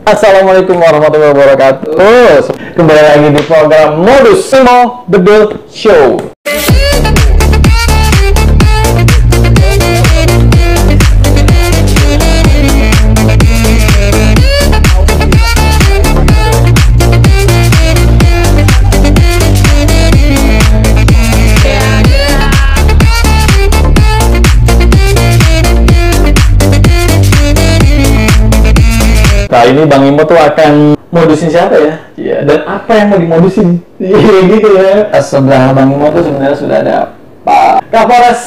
Assalamualaikum warahmatullahi wabarakatuh. Kembali lagi di program Modus Simo The Build Show. Nah, ini Bang Imo tuh akan modusin siapa ya? Iya. Dan apa yang mau dimodusin? Iya gitu ya. Sebelah Bang Imo tuh sebenarnya sudah ada Pak Kapolres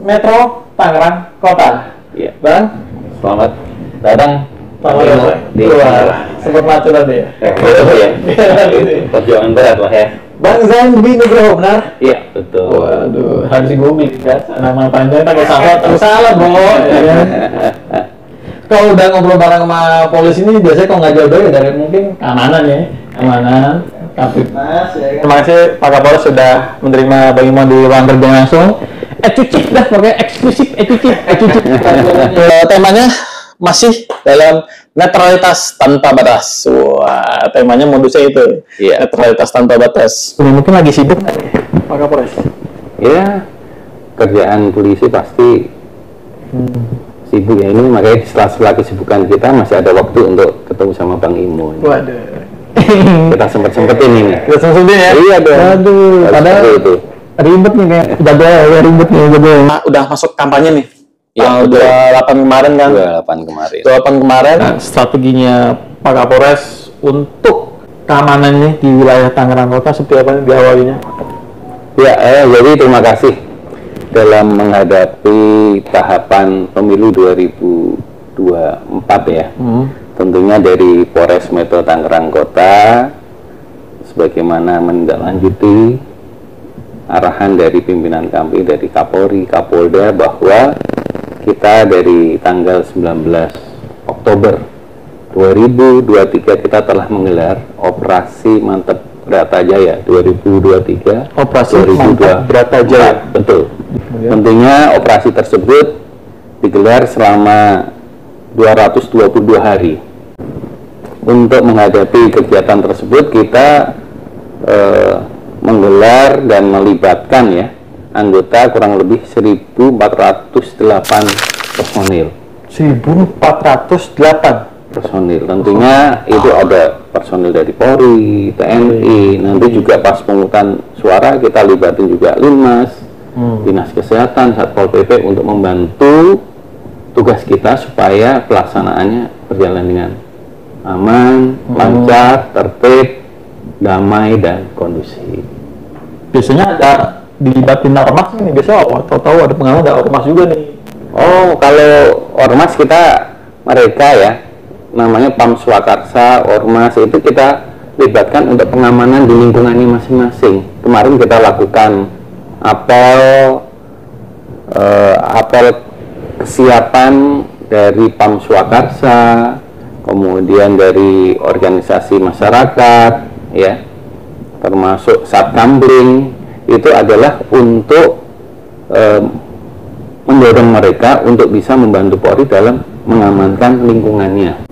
Metro Tangerang Kota. Iya. Bang, selamat datang. Selamat datang. Di sempat macet tadi ya. Perjuangan berat lah ya. Bang Zambi Nugroho, benar? Iya, betul. Waduh, harus googling kan? Nama panjang pakai salah, Bro. Kalau udah ngobrol bareng sama polisi ini biasanya kalau nggak jauh-jauh ya dari mungkin keamanan ya, keamanan, Kapitmas ya kan. Terima kasih Pak Kapolres sudah menerima Bang Imo di ruang kerja langsung. Cucik dah pakai eksklusif, cucik. Temanya masih dalam netralitas tanpa batas. Wah, temanya modusnya itu. Iya. Netralitas tanpa batas. Mungkin lagi sibuk nggak nih, Pak Kapolres? Ya, kerjaan polisi pasti sibuk ya, ini makanya setelah kesibukan kita masih ada waktu untuk ketemu sama Bang Imo. Waduh. Kita sempetin ini. Kita sempetin ya? Iya dong. Aduh, padahal itu ribet nih kayak jadwal ribet nih jadwal. Nah, udah masuk kampanye nih. Yang 28 kemarin kan? 28 kemarin. 28 kemarin. Nah, strateginya Pak Kapolres untuk keamanannya di wilayah Tangerang Kota seperti apa nih diawalinya? Ya, jadi terima kasih dalam menghadapi tahapan pemilu 2024 ya. Tentunya dari Polres Metro Tangerang Kota sebagaimana menindaklanjuti arahan dari pimpinan kami dari Kapolri, Kapolda bahwa kita dari tanggal 19 Oktober 2023 kita telah menggelar Operasi Mantap Bratajaya 2023. Operasi Mantap Bratajaya. Betul. Tentunya operasi tersebut digelar selama 222 hari. Untuk menghadapi kegiatan tersebut kita menggelar dan melibatkan ya anggota kurang lebih 1.408 personil. 1.408 personil. Tentunya itu ada personil dari Polri, TNI, nanti juga pas pemungutan suara kita libatin juga Linmas, Dinas Kesehatan, Satpol PP untuk membantu tugas kita supaya pelaksanaannya berjalan dengan aman, lancar, tertib, damai, dan kondusif. Biasanya ada dilibatin ormas nih, biasanya tahu ada pengalaman ada ormas juga nih. Oh, kalau ormas kita mereka ya namanya Pam Swakarsa, ormas itu kita libatkan untuk pengamanan di lingkungannya masing-masing. Kemarin kita lakukan apel kesiapan dari Pam Swakarsa, kemudian dari organisasi masyarakat ya, termasuk Satkamling, itu adalah untuk mendorong mereka untuk bisa membantu Polri dalam mengamankan lingkungannya.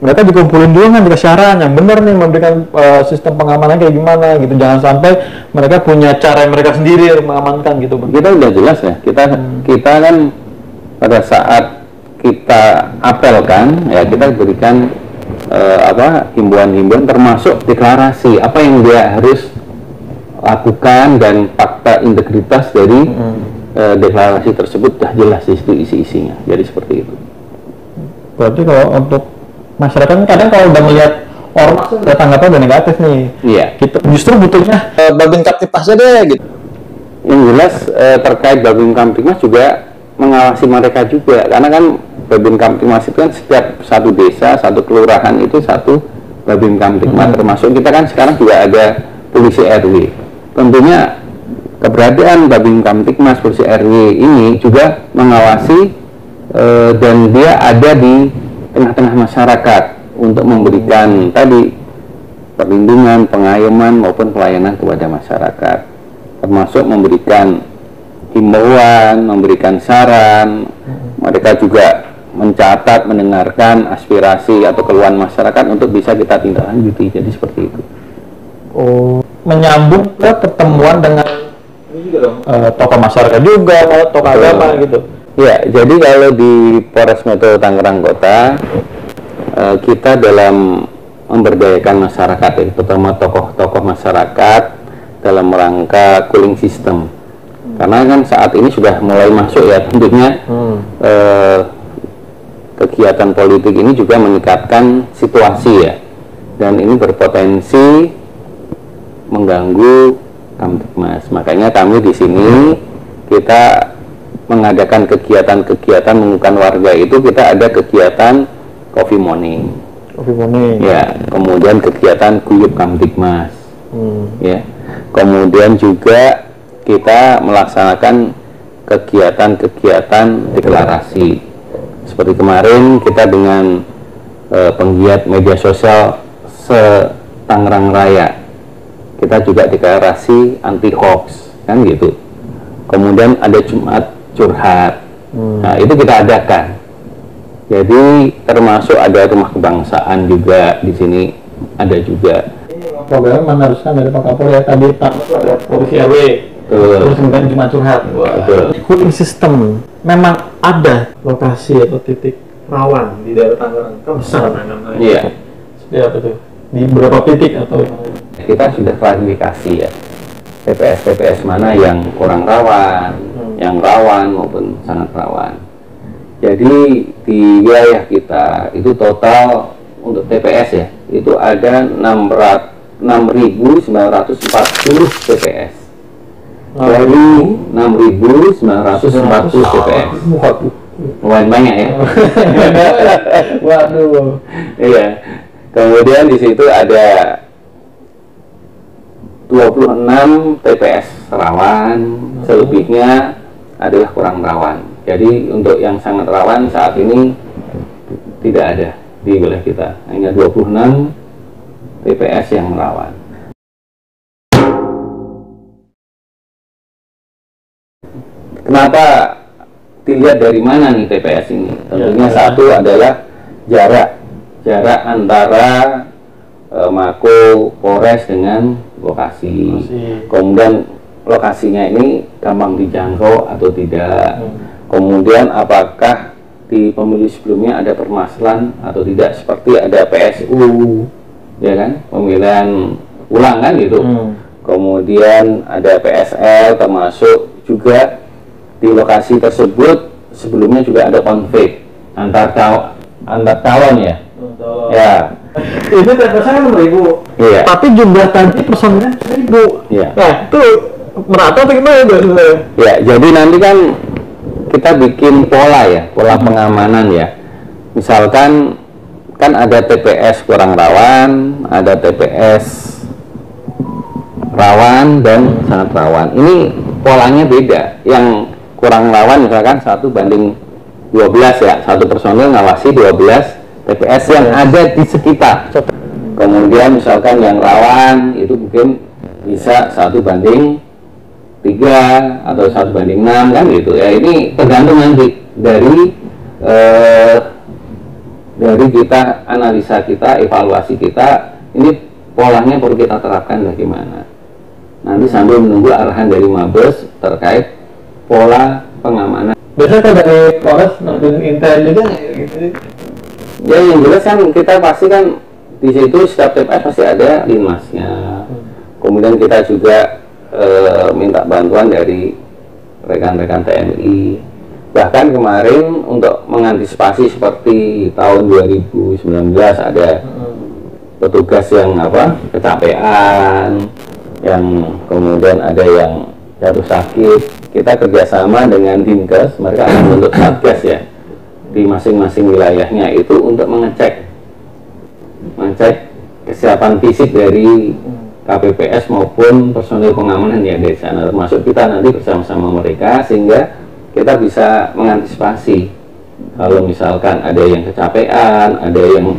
Mereka dikumpulin dulu kan, dikasih saran yang benar nih memberikan sistem pengamanan kayak gimana gitu. Jangan sampai mereka punya cara mereka sendiri untuk mengamankan gitu, Bang. Kita udah jelas ya, kita kan pada saat kita apelkan ya, kita berikan himbauan-himbauan termasuk deklarasi apa yang dia harus lakukan dan fakta integritas dari deklarasi tersebut sudah jelas di situ isi-isinya. Jadi seperti itu. Berarti kalau untuk masyarakat kadang kalau udah melihat ormas udah tanggapnya udah negatif nih. Iya. Kita justru butuhnya Babin Kamtibmas aja deh gitu. Yang jelas terkait Babin Kamtibmas juga mengawasi mereka juga, karena kan Babin Kamtibmas itu kan setiap satu desa, satu kelurahan itu satu Babin Kamtibmas, termasuk kita kan sekarang juga ada polisi RW. Tentunya keberadaan Babin Kamtibmas, polisi RW ini juga mengawasi dan dia ada di tengah-tengah masyarakat untuk memberikan tadi perlindungan, pengayoman maupun pelayanan kepada masyarakat, termasuk memberikan himbauan, memberikan saran. Mereka juga mencatat, mendengarkan aspirasi atau keluhan masyarakat untuk bisa kita tindak lanjuti. Jadi seperti itu. Oh, menyambung ke pertemuan dengan tokoh masyarakat juga, tokoh agama gitu. Ya, jadi kalau di Polres Metro Tangerang Kota, kita dalam memberdayakan masyarakat, ya, terutama tokoh-tokoh masyarakat dalam rangka cooling system. Karena kan saat ini sudah mulai masuk ya tentunya kegiatan politik ini juga meningkatkan situasi ya, dan ini berpotensi mengganggu Kamtibmas. Makanya kami di sini kita mengadakan kegiatan-kegiatan mengumpulkan warga itu, kita ada kegiatan coffee morning. Coffee morning. Ya, kemudian kegiatan guyup Kamtibmas. Ya. Kemudian juga kita melaksanakan kegiatan-kegiatan deklarasi. Seperti kemarin kita dengan penggiat media sosial se-Tangerang Raya, kita juga deklarasi anti hoax, kan gitu. Kemudian ada Jumat curhat. Nah, itu kita adakan. Jadi termasuk ada rumah kebangsaan juga di sini, ada juga. Program meneruskan dari Pak Kapolri ya, tadi ada polisi RW. Terus kemudian Jumat curhat. Cooling system memang ada lokasi atau titik rawan di daerah Tangerang kan besar namanya. Iya. Seperti apa tuh? Di beberapa titik atau kita sudah klarifikasi ya, TPS mana yang kurang rawan, yang rawan maupun sangat rawan. Jadi di wilayah kita itu total untuk TPS ya, itu ada 6.940 TPS. Dari 6.940 TPS. Lumayan banyak ya. Waduh. Iya. Kemudian di situ ada 26 TPS rawan, selebihnya adalah kurang rawan. Jadi untuk yang sangat rawan saat ini tidak ada di wilayah kita, hanya 26 TPS yang rawan. Kenapa dilihat dari mana nih TPS ini? Tentunya satu adalah jarak antara Mako Polres dengan lokasi. Kemudian lokasinya ini gampang dijangkau atau tidak. Kemudian apakah di pemilu sebelumnya ada permasalahan atau tidak, seperti ada PSU, ya kan, pemilihan ulang kan gitu. Kemudian ada PSL, termasuk juga di lokasi tersebut sebelumnya juga ada konflik antar calon ya. Ya. Itu TPS-nya 6.000. Iya. Tapi jumlah tadi personilnya 1.000. Iya. Nah, itu merata atau gimana itu sebenarnya? Ya, jadi nanti kan kita bikin pola ya, pola pengamanan ya. Misalkan kan ada TPS kurang rawan, ada TPS rawan dan sangat rawan. Ini polanya beda. Yang kurang rawan misalkan 1:12 ya, satu personil ngawasi 12 TPS yang ada di sekitar. Kemudian misalkan yang rawan itu mungkin bisa 1:3 atau 1:6 kan gitu ya. Ini tergantung nanti dari kita analisa kita, evaluasi kita, ini polanya perlu kita terapkan bagaimana. Nanti sambil menunggu arahan dari Mabes terkait pola pengamanan. Biasanya kan dari Polres nonton intel juga gitu. Ya yang jelas kan kita pasti kan di situ setiap TPS pasti ada linmasnya. Kemudian kita juga minta bantuan dari rekan-rekan TNI. Bahkan kemarin untuk mengantisipasi seperti tahun 2019 ada petugas yang kecapean, yang kemudian ada yang jatuh sakit. Kita kerjasama dengan Dinkes, mereka akan membentuk satgas ya di masing-masing wilayahnya itu untuk mengecek kesiapan fisik dari KPPS maupun personil pengamanan ya dari sana, termasuk kita nanti bersama-sama mereka, sehingga kita bisa mengantisipasi kalau misalkan ada yang kecapean, ada yang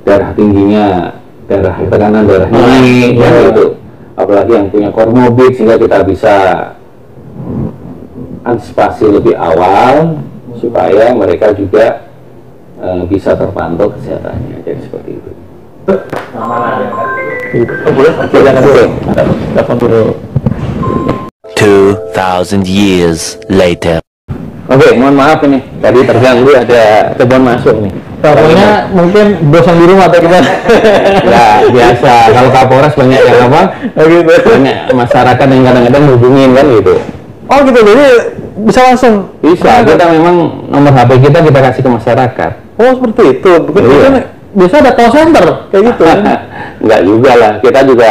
darah tingginya, tekanan darahnya naik gitu, apalagi yang punya komorbid, sehingga kita bisa antisipasi lebih awal supaya mereka juga bisa terpantau kesehatannya. Jadi seperti itu. Boleh? Telepon dulu. 2000 years later. Oke, mohon maaf ini tadi terganggu ada telepon masuk nih. Teleponnya mungkin bosan di rumah atau gimana? Ya biasa, kalau Kapolres banyak yang apa? Gitu. Banyak masyarakat yang kadang-kadang hubungin kan gitu. Oh gitu, jadi bisa langsung? Bisa, kita memang nomor HP kita kasih ke masyarakat. Oh seperti itu, Iya. biasa ada call center kayak gitu. Enggak juga lah, kita juga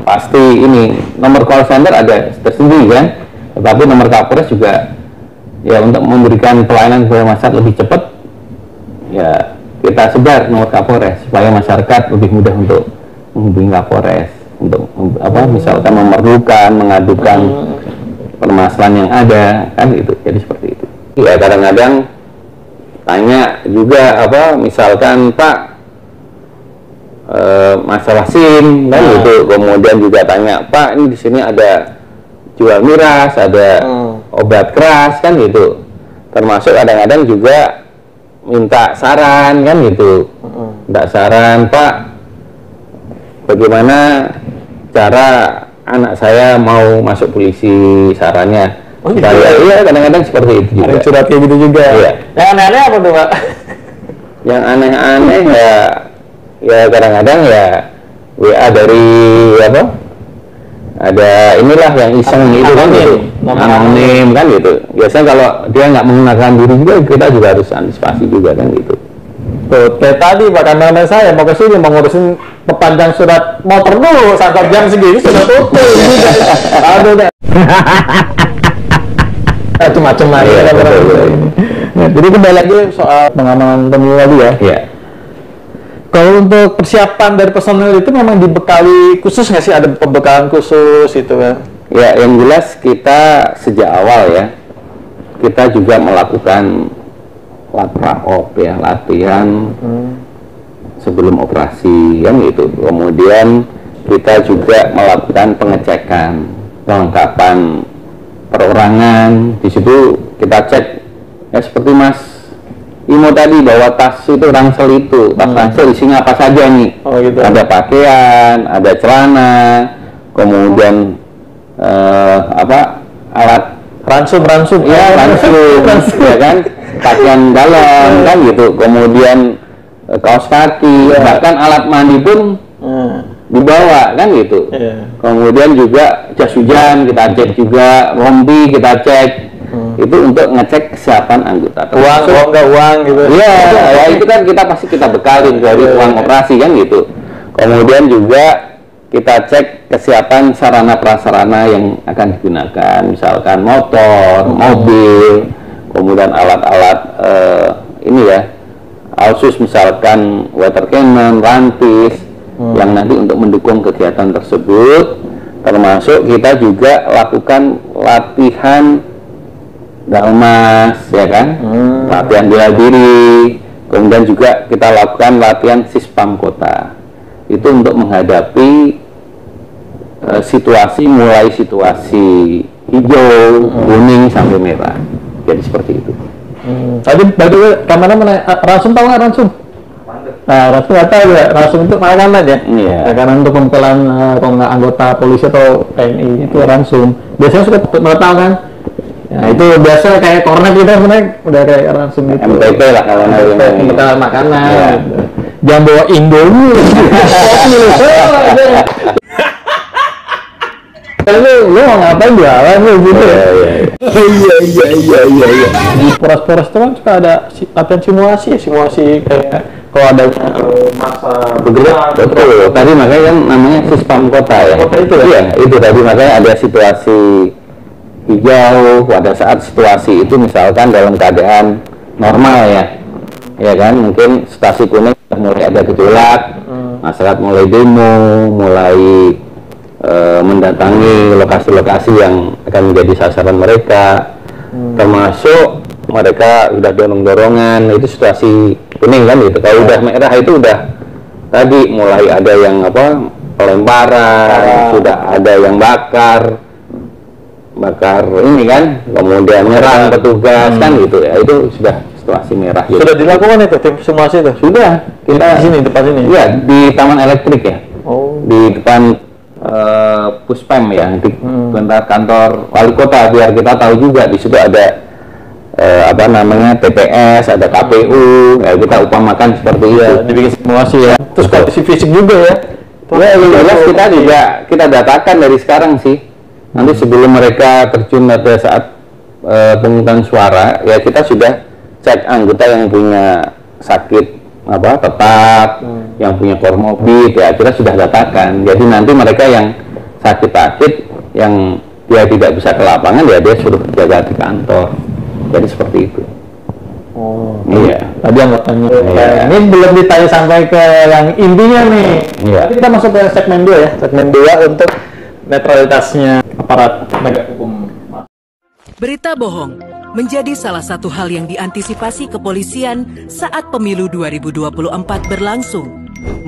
pasti ini nomor call center ada tersendiri kan, tetapi nomor Kapolres juga ya untuk memberikan pelayanan kepada masyarakat lebih cepat, ya kita sebar nomor Kapolres supaya masyarakat lebih mudah untuk menghubungi Kapolres untuk apa misalkan memerlukan mengadukan permasalahan yang ada kan gitu. Jadi seperti itu. Ya kadang-kadang tanya juga apa misalkan Pak masalah SIM kan gitu, kemudian juga tanya Pak ini di sini ada jual miras, ada obat keras kan gitu, termasuk kadang-kadang juga minta saran kan gitu, minta saran Pak bagaimana cara anak saya mau masuk polisi, sarannya saya iya kadang-kadang seperti itu juga. Ada curhat kayak gitu juga. Iya. Yang aneh-aneh apa tuh Pak? Yang aneh-aneh ya kadang-kadang ya WA dari apa ada inilah yang iseng itu kan gitu, anonim kan gitu. Biasanya kalau dia nggak menggunakan diri juga kita juga harus antisipasi juga kan gitu. Tuh, kayak tadi Pak kameramen saya mau ke sini mau ngurusin perpanjang surat motor dulu sampai jam segini sudah tutup. Aduh deh. Macam-macam lagi. Iya, Nah, jadi kembali lagi soal pengamanan pemilu tadi ya. Iya. Kalau untuk persiapan dari personel itu memang dibekali khusus nggak sih, ada pembekalan khusus itu kan? Ya, yang jelas kita sejak awal ya, kita juga melakukan lapraop ya, latihan sebelum operasi kan gitu. Kemudian kita juga melakukan pengecekan, kelengkapan perorangan. Di situ kita cek ya seperti Mas Imo tadi bawa tas itu ransel itu, tas ransel isinya apa saja nih? Oh gitu. Ada pakaian, ada celana, kemudian apa alat Ransum ya ransum ya kan, pakaian dalam kan gitu, kemudian kaos kaki, bahkan alat mandi pun dibawa kan gitu. Kemudian juga jas hujan kita cek juga, rompi kita cek. Itu untuk ngecek kesiapan anggota. Uang, kalau nggak uang gitu. Iya, ya itu kan kita pasti kita bekalin dari uang operasi kan gitu. Kemudian juga kita cek kesiapan sarana prasarana yang akan digunakan, misalkan motor, mobil, kemudian alat-alat ini ya, khusus misalkan water cannon, rantis, yang nanti untuk mendukung kegiatan tersebut. Termasuk kita juga lakukan latihan dalmas ya kan, latihan bela diri, kemudian juga kita lakukan latihan sispam kota itu untuk menghadapi situasi mulai situasi hijau, kuning sampai merah, jadi seperti itu. Tadi bagi kamera mana ransum tahu nggak ransum? Nah ransum nggak tahu ya, ransum itu makanan ya. Iya. Ya, karena untuk pembekalan anggota polisi atau TNI itu ransum. Biasanya suka tahu kan? Ya, itu biasa kayak kornet kita sebenarnya udah kayak ransum itu. MPP lah kalau pembekalan makanan. Ya. Gitu. Jangan bawa Indomie. Lu mau ngapain jualan lu gitu ya? Iya. Di poros-poros itu kan suka ada latihan simulasi kayak kalau ada masa bergerak. Betul. Tadi makanya kan namanya sispam kota ya. Kota itu ya? Iya, itu tadi makanya ada situasi hijau pada saat situasi itu misalkan dalam keadaan normal ya kan, mungkin situasi kuning mulai ada gejolak, masyarakat mulai demo, mulai mendatangi lokasi-lokasi yang akan menjadi sasaran mereka, termasuk mereka udah dorong-dorongan, itu situasi kuning kan gitu. Kalau udah merah itu udah tadi mulai ada yang apa pelemparan, sudah ada yang bakar ini kan, kemudian nyerang petugas kan gitu ya, itu sudah situasi merah. Sudah dilakukan itu tim simulasi itu? Sudah. Kita di sini, depan sini. Iya, di Taman Elektrik ya. Oh. Di depan Puspem ya, di kantor wali kota, biar kita tahu juga di situ ada TPS, ada KPU, ya kita upamakan seperti itu. Dibikin simulasi ya. Terus kondisi fisik juga ya. Ya, yang jelas kita juga kita datakan dari sekarang sih. Nanti sebelum mereka terjun pada saat pemungutan suara, ya kita sudah cek anggota yang punya sakit tetap, yang punya komorbid, ya kita sudah datakan. Jadi nanti mereka yang sakit-sakit, yang dia tidak bisa ke lapangan, ya dia suruh jaga di kantor. Jadi seperti itu. Oh, iya. Tadi anggotanya. Iya. Ini belum ditanya sampai ke yang intinya nih. Iya. Nanti kita masuk ke segmen 2 ya. Segmen 2 untuk netralitasnya aparat penegak hukum. Berita bohong menjadi salah satu hal yang diantisipasi kepolisian saat pemilu 2024 berlangsung.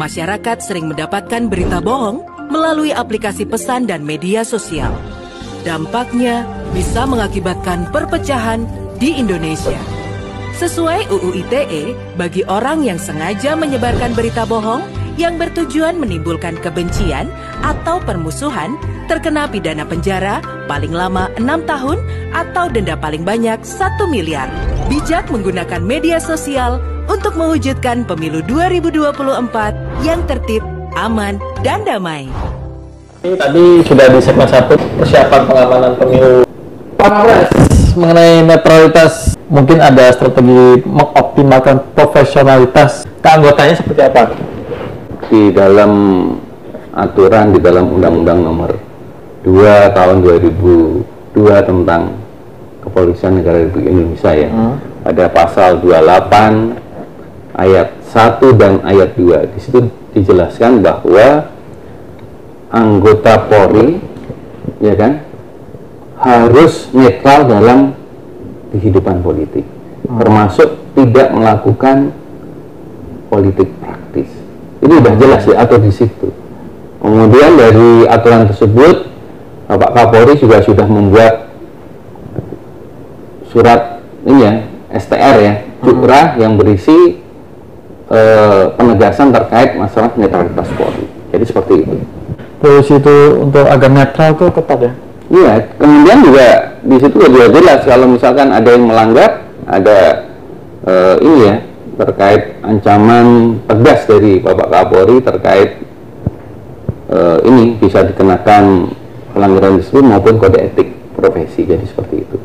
Masyarakat sering mendapatkan berita bohong melalui aplikasi pesan dan media sosial. Dampaknya bisa mengakibatkan perpecahan di Indonesia. Sesuai UU ITE, bagi orang yang sengaja menyebarkan berita bohong yang bertujuan menimbulkan kebencian atau permusuhan, terkena pidana penjara paling lama 6 tahun atau denda paling banyak 1 miliar. Bijak menggunakan media sosial untuk mewujudkan pemilu 2024 yang tertib, aman, dan damai. Ini tadi sudah di segmen 1 persiapan pengamanan pemilu. Pak Kapolres, mengenai netralitas, mungkin ada strategi mengoptimalkan profesionalitas keanggotanya seperti apa? Di dalam aturan, di dalam Undang-Undang Nomor 2 Tahun 2002 tentang Kepolisian Negara Republik Indonesia ya, ada pasal 28 ayat 1 dan ayat 2. Di situ dijelaskan bahwa anggota Polri, ya kan, harus netral dalam kehidupan politik, termasuk tidak melakukan politik praktis. Ini sudah jelas diatur di situ. Kemudian dari aturan tersebut, Bapak Kapolri juga sudah membuat surat ini ya, STR ya, curah yang berisi penegasan terkait masalah netralitas Polri. Jadi seperti itu. Polisi itu untuk agar netral tuh ketat ya? Iya, kemudian juga di situ juga jelas kalau misalkan ada yang melanggar, ada ini ya, terkait ancaman tegas dari Bapak Kapolri terkait ini bisa dikenakan pelanggaran disiplin maupun kode etik profesi. Jadi seperti itu.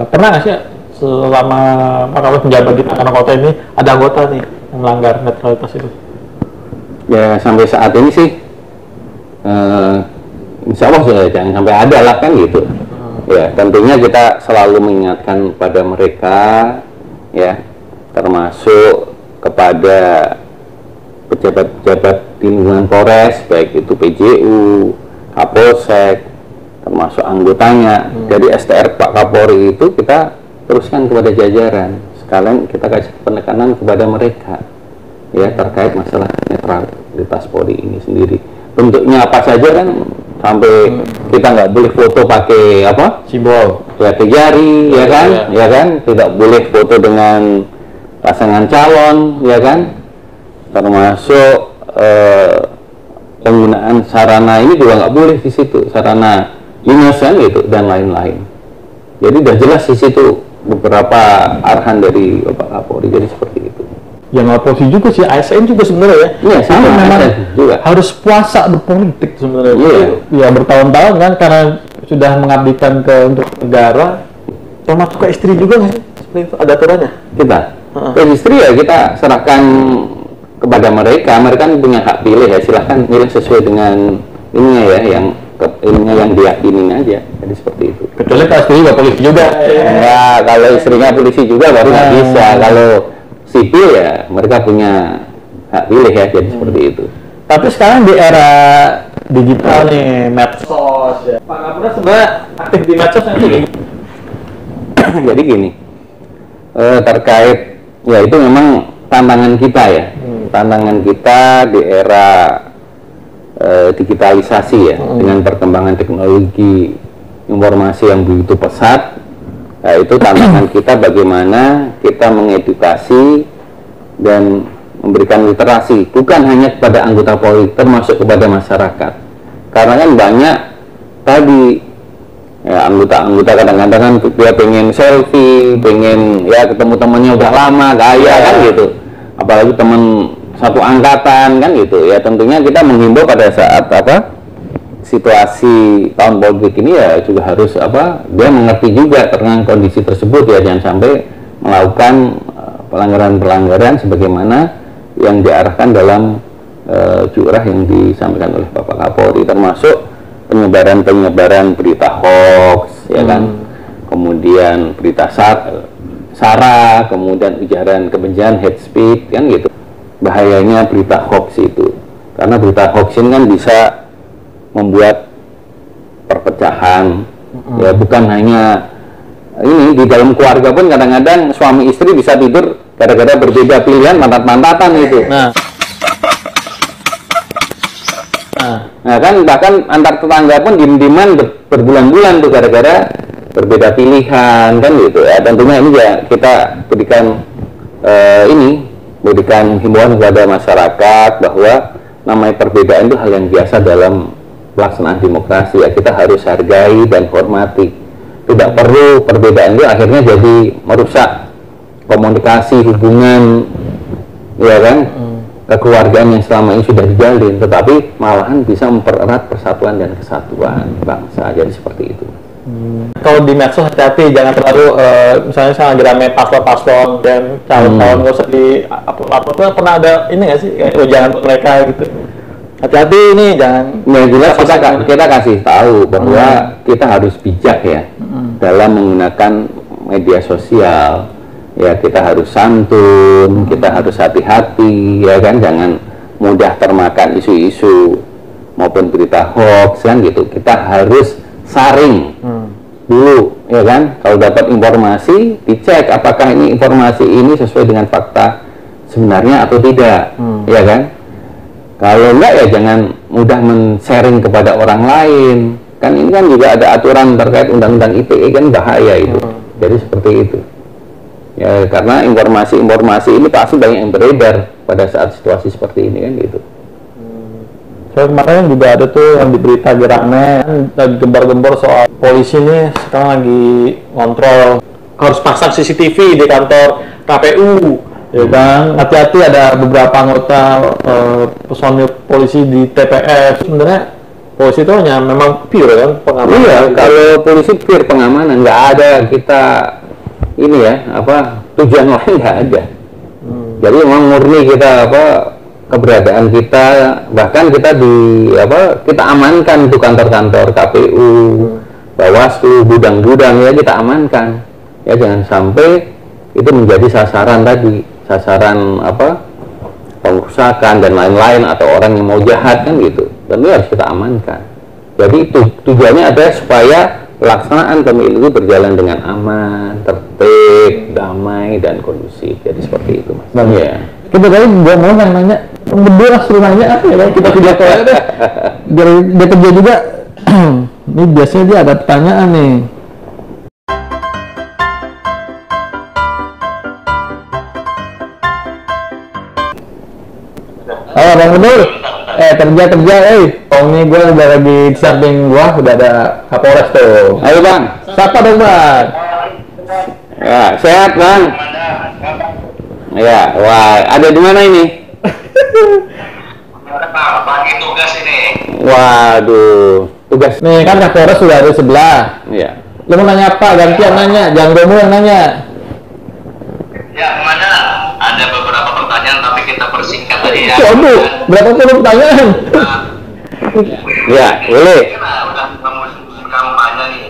Pernah nggak sih selama Pak Kapolres menjabat di Tanggerang Kota ini ada anggota nih yang melanggar netralitas itu? Ya sampai saat ini sih insya Allah ya, jangan sampai ada lah kan gitu. Ya tentunya kita selalu mengingatkan pada mereka ya, termasuk kepada pejabat-pejabat di lingkungan Polres, baik itu PJU, Kapolsek, termasuk anggotanya. Dari STR Pak Kapolri itu kita teruskan kepada jajaran, sekalian kita kasih penekanan kepada mereka ya terkait masalah netralitas Polri ini sendiri. Bentuknya apa saja kan, sampai kita nggak boleh foto pakai apa simbol jari jari ya kan, ya kan, tidak boleh foto dengan pasangan calon ya kan, termasuk penggunaan sarana ini juga nggak boleh di situ, sarana innocent gitu dan lain-lain. Jadi udah jelas di situ beberapa arahan dari Bapak Kapolri. Jadi seperti itu. Yang polisi juga sih, ASN juga sebenarnya ya. Iya, sama memang juga. harus puasa berpolitik sebenarnya. Iya. Ya bertahun-tahun kan karena sudah mengabdikan untuk negara. Termasuk ke istri juga nggak sih? Seperti itu ada aturannya. Kita ke istri ya kita serahkan kepada mereka. Mereka kan punya hak pilih ya. Silahkan pilih sesuai dengan ininya ya, yang ininya yang diyakinin aja. Jadi seperti itu. Kecuali kalau istri juga polisi juga. Ya, kalau istrinya polisi juga baru nggak bisa. Kalau sipil ya mereka punya hak pilih ya, jadi seperti itu. Tapi sekarang di era digital nih, medsos ya. Pak Kapolres sebenarnya aktif di medsos nanti. Jadi gini, terkait ya itu memang tantangan kita ya, tantangan kita di era digitalisasi ya, dengan perkembangan teknologi informasi yang begitu pesat. Nah, itu tantangan kita bagaimana kita mengedukasi dan memberikan literasi, bukan hanya kepada anggota Polri, termasuk kepada masyarakat. Karena kan banyak tadi ya, anggota-anggota kadang-kadang kan dia pengen selfie, pengen ya ketemu temannya udah lama, gaya kan gitu. Apalagi teman satu angkatan kan gitu. Ya tentunya kita menghimbau pada saat situasi tahun politik ini ya juga harus dia mengerti juga tentang kondisi tersebut ya, jangan sampai melakukan pelanggaran-pelanggaran sebagaimana yang diarahkan dalam curah yang disampaikan oleh Bapak Kapolri, termasuk penyebaran berita hoax ya kan, kemudian berita sara, kemudian ujaran kebencian, hate speech kan gitu. Bahayanya berita hoax itu, karena berita hoax ini kan bisa membuat perpecahan ya, bukan hanya ini, di dalam keluarga pun kadang-kadang suami istri bisa tidur gara-gara berbeda pilihan, mantat-mantatan itu. Nah kan bahkan antar tetangga pun diem-dieman berbulan-bulan tuh gara-gara berbeda pilihan kan gitu ya. Tentunya ini ya kita berikan himbauan kepada masyarakat bahwa namanya perbedaan itu hal yang biasa dalam pelaksanaan demokrasi ya, kita harus hargai dan hormati. Tidak perlu perbedaan itu akhirnya jadi merusak komunikasi, hubungan ya kan, kekeluargaan yang selama ini sudah dijalin, tetapi malahan bisa mempererat persatuan dan kesatuan bangsa. Jadi seperti itu. Kalau di medsos hati-hati, jangan terlalu misalnya lagi rame paslon dan calon-calon nggak usah di upload. Pernah ada ini nggak sih kayak jangan buat mereka gitu. Hati-hati ini, jangan. Yang jelas kita kasih tahu bahwa kita harus bijak ya dalam menggunakan media sosial. Ya kita harus santun, kita harus hati-hati ya kan, jangan mudah termakan isu-isu maupun berita hoax kan gitu. Kita harus saring dulu ya kan, kalau dapat informasi dicek apakah ini informasi ini sesuai dengan fakta sebenarnya atau tidak ya kan. Kalau enggak ya jangan mudah men-sharing kepada orang lain kan. Ini kan juga ada aturan terkait undang-undang ITE kan, bahaya itu. Jadi seperti itu ya, karena informasi-informasi ini pasti banyak yang beredar pada saat situasi seperti ini kan gitu. Saya kemarin juga ada tuh yang di berita rame lagi gembar-gembor soal polisi nih sekarang lagi ngontrol, harus pasang CCTV di kantor KPU ya kan. Hati-hati, ada beberapa anggota personil polisi di TPS. Sebenarnya polisi itu hanya memang pure kan pengamanan. Iya, kalau polisi pure pengamanan, nggak ada kita ini ya tujuan lain nggak ada. Jadi memang murni kita keberadaan kita, bahkan kita kita amankan tuh kantor-kantor KPU, Bawaslu, gudang-gudang ya kita amankan ya, jangan sampai itu menjadi sasaran pengrusakan dan lain-lain atau orang yang mau jahat kan gitu. Tentu harus kita amankan. Jadi tujuannya adalah supaya pelaksanaan pemilu itu berjalan dengan aman, tertib, damai, dan kondusif. Jadi seperti itu, Mas. Bang ya. Kita tadi gua mau nanya, berdua suruh nanya apa ya? Kita tidak tahu deh. Biar dia kerja juga. Ini biasanya dia ada pertanyaan nih. Halo Bang Benur. Kerja. Oh ini gue udah lagi di samping gua, udah ada Kapolres tuh. Ayo Bang. Siapa dong Bang? Ya, sehat Bang. Ya, wah, ada di mana ini? Bagi tugas ini. Waduh, tugas. Nih kan Kapolres sudah ada sebelah. Iya. Lu mau nanya apa? Gantian nanya, jangan gue yang nanya. Ya, mana ada beberapa pertanyaan tapi kita persingkat tadi ya. Waduh, berapa puluh pertanyaan? Ya, boleh. Kita udah kampanye nih,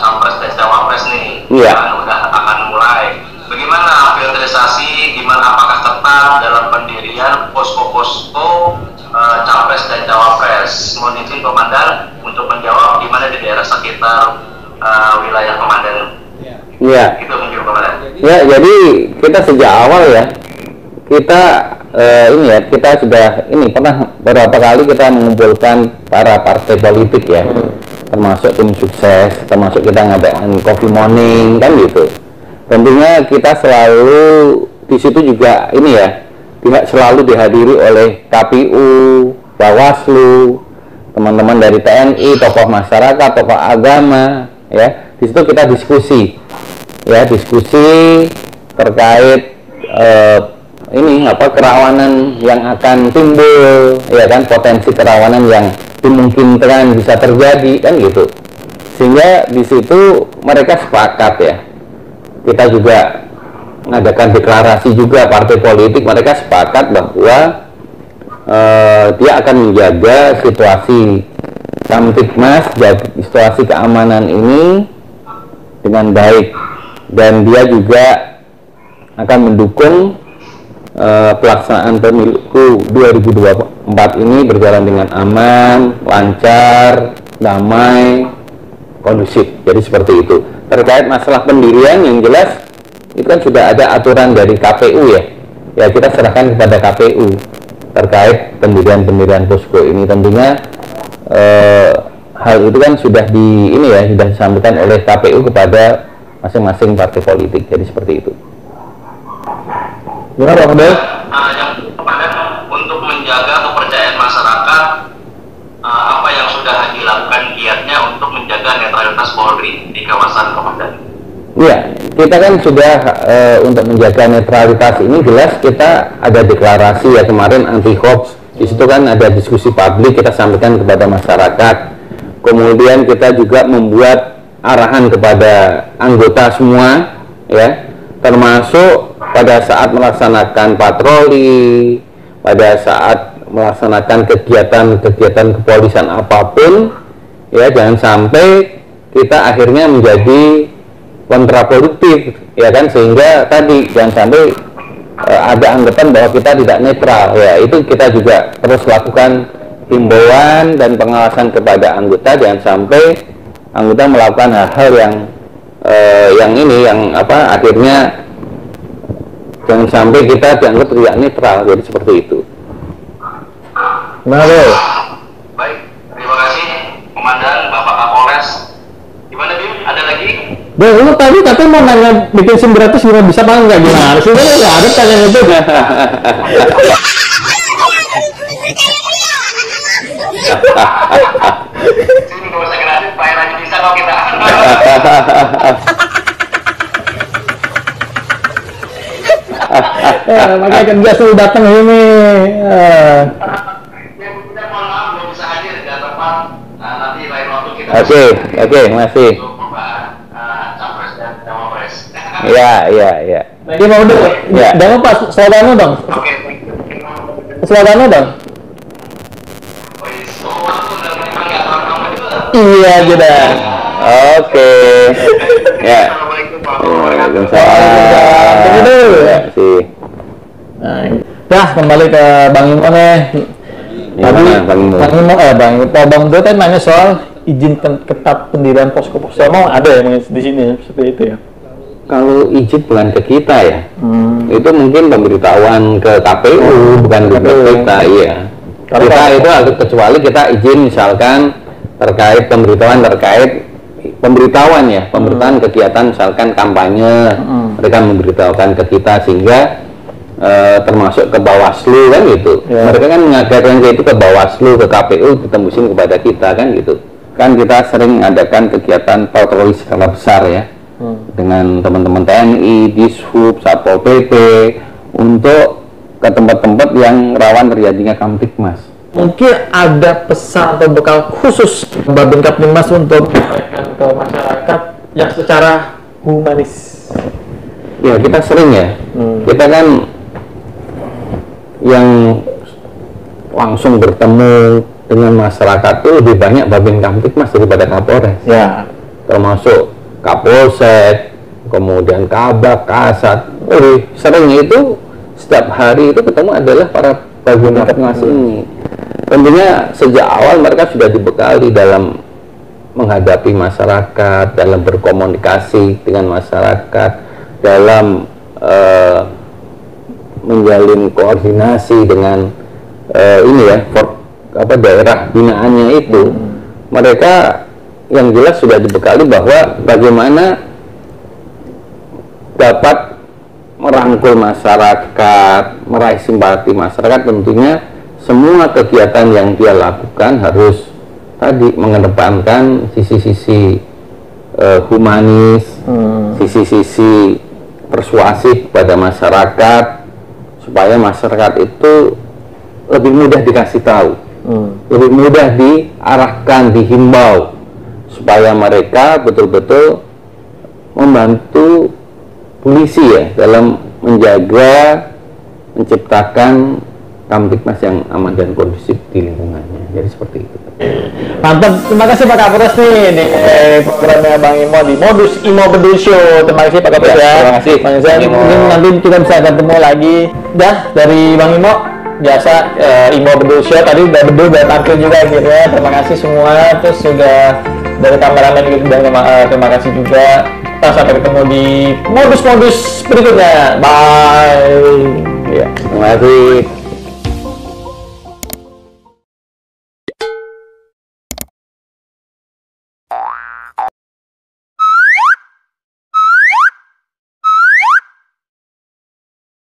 capres dan cawapres nih. Iya. Udah akan mulai. Bagaimana filterisasi? Gimana, apakah ketat dalam pendirian posko-posko capres dan cawapres? Mohon izin Komandan untuk menjawab gimana di daerah sekitar wilayah Komandan. Iya. Itu mungkin Komandan. Ya, jadi kita sejak awal ya, kita sudah pernah beberapa kali kita mengumpulkan para partai politik ya, termasuk tim sukses, termasuk kita ngadakan coffee morning kan gitu. Tentunya kita selalu di situ juga ini ya, tidak selalu dihadiri oleh KPU, Bawaslu, teman-teman dari TNI, tokoh masyarakat, tokoh agama, ya. Di situ kita diskusi, ya, diskusi terkait ini apa kerawanan yang akan timbul, ya kan, potensi kerawanan yang dimungkinkan bisa terjadi kan gitu. Sehingga di situ mereka sepakat ya. Kita juga mengadakan deklarasi juga, partai politik mereka sepakat bahwa dia akan menjaga situasi Kamtibmas, situasi keamanan ini dengan baik, dan dia juga akan mendukung pelaksanaan pemilu 2024 ini berjalan dengan aman, lancar, damai, kondusif. Jadi seperti itu. Terkait masalah pendirian yang jelas itu kan sudah ada aturan dari KPU ya. Ya, kita serahkan kepada KPU terkait pendirian posko ini. Tentunya hal itu kan sudah sudah disampaikan oleh KPU kepada masing-masing partai politik. Jadi seperti itu. Gimana Bang Del? Yang kemudian untuk menjaga kepercayaan masyarakat, apa yang sudah dilakukan giatnya untuk menjaga netralitas Polri di kawasan Komandan? Iya, kita kan sudah untuk menjaga netralitas ini jelas kita ada deklarasi ya kemarin anti hoax. Di situ kan ada diskusi publik, kita sampaikan kepada masyarakat. Kemudian kita juga membuat arahan kepada anggota semua, ya, termasuk pada saat melaksanakan patroli, pada saat melaksanakan kegiatan kepolisian apapun, ya, jangan sampai kita akhirnya menjadi kontraproduktif, ya kan, sehingga tadi jangan sampai ada anggapan bahwa kita tidak netral, ya. Itu kita juga terus lakukan himbauan dan pengawasan kepada anggota, jangan sampai anggota melakukan hal-hal yang akhirnya jangan sampai kita dianggap tidak netral. Jadi seperti itu. Gimana Bel? Baik, terima kasih Komandan, Bapak Kapolres. Gimana Bim? Ada lagi? Bel, lu tadi katanya mau nanya bikin SIM gratis gimana bisa apa enggak, gimana? Sebenarnya nggak ada tanya itu. Sini nggak usah gratis, bayar aja bisa kok kita. Ya, makanya kerja suruh datang ini. Yang kita mohon maaf belum bisa hadir di tempat. Nanti lain waktu kita. Oke, masih. Untuk pembahasan capres dan cawapres. Iya. Lagi mau dong? Ya. Jangan Pak, slogannya dong. Oke. Slogannya dong. Iya, juga. Oke. Ya. Assalamualaikum warahmatullahi wabarakatuh. Waalaikumsalam. Ini dulu. Ya, sih. Nah, kembali ke Bang Imon nih. Gimana, Bang Imon? Bang Do kan nanya soal izin ketat pendirian posko-posko. Emang ada ya di sini seperti itu ya? Kalau izin bukan ke kita ya, itu mungkin pemberitahuan ke KPU, bukan ke kita, iya. Kita itu kecuali kita izin misalkan terkait pemberitahuan kegiatan misalkan kampanye, mereka memberitahukan ke kita sehingga termasuk ke Bawaslu kan gitu. Mereka kan mengajarkan itu ke Bawaslu, ke KPU, ditembusin kepada kita kan gitu. Kan kita sering mengadakan kegiatan patroli skala besar ya. Dengan teman-teman TNI, Dishub, Satpol PP untuk ke tempat-tempat yang rawan terjadinya Kamtibmas. Mungkin ada pesan atau bekal khusus Babin Kamtibmas untuk menyampaikan ke masyarakat yang secara humanis. Ya, kita sering ya. Kita kan yang langsung bertemu dengan masyarakat itu lebih banyak Babin Kamtibmas daripada Kapolres. Ya. Termasuk Kapolsek, kemudian Kabak, Kasat. Seringnya itu setiap hari itu ketemu adalah para Babin Kamtibmas ini. Tentunya sejak awal mereka sudah dibekali dalam menghadapi masyarakat, dalam berkomunikasi dengan masyarakat, dalam menjalin koordinasi dengan daerah binaannya itu. Mereka yang jelas sudah dibekali bahwa bagaimana dapat merangkul masyarakat, meraih simpati masyarakat. Tentunya semua kegiatan yang dia lakukan harus tadi mengedepankan sisi-sisi humanis, sisi-sisi persuasif pada masyarakat, supaya masyarakat itu lebih mudah dikasih tahu, lebih mudah diarahkan, dihimbau, supaya mereka betul-betul membantu polisi ya dalam menjaga, menciptakan Kamtibmas yang aman dan kondusif di lingkungannya. Jadi seperti itu. Mantap, terima kasih Pak Kapolres nih di programnya Bang Imo di Modus Imo Bedul Show. Terima kasih Pak Kapolres ya. Terima kasih. Mungkin nanti kita bisa ketemu lagi. Dah dari Bang Imo biasa Imo Bedul Show tadi udah bedul udah tampil juga gitu ya. Terima kasih semua. Terus juga dari kameramen juga terima kasih juga. Kita sampai ketemu di modus-modus berikutnya. Bye. Ya, terima kasih.